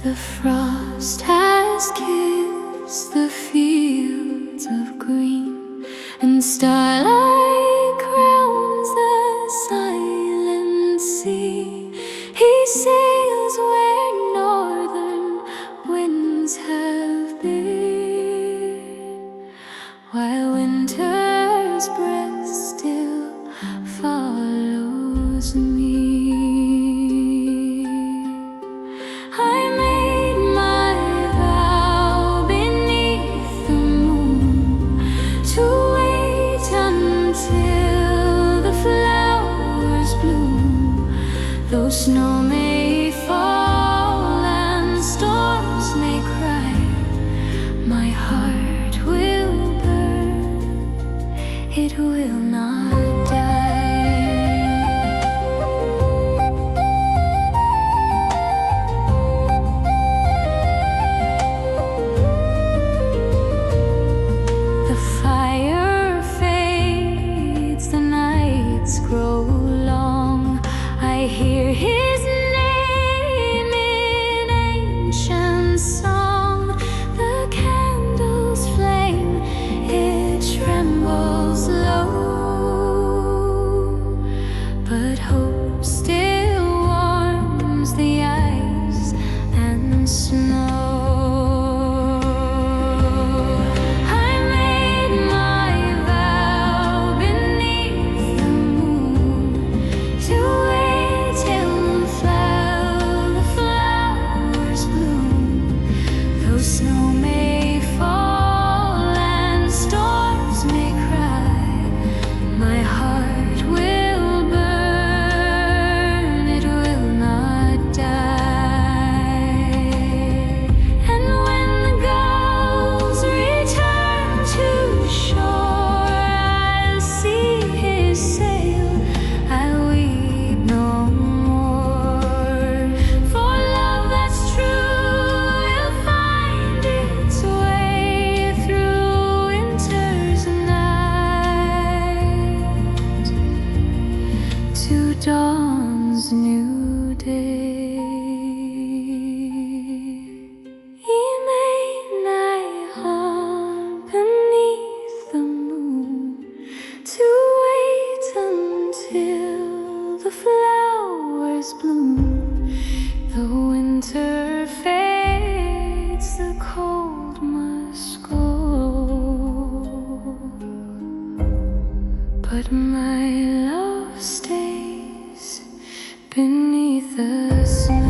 The frost has kissed the fields of green, and starlight crowns the silent sea. He sails where northern winds have been, while winter's breath still follows me. I made my vow beneath the moon to wait until the flowers bloom. Though snow may fall and storms may cry, my heart will burn, it will not die. Grow long, I hear his name in ancient song. The candle's flame, it trembles low, but hope still warms the ice and snow. Snow may fall and storms may cry, my heart will burn, it will not die. And when the gulls return to shore, I'll see his sail, I'll weep no more. For love that's true to dawn's new day. He made night harp beneath the moon to wait until the flowers bloom. The winter fades, the cold must go, but my love stays beneath the snow.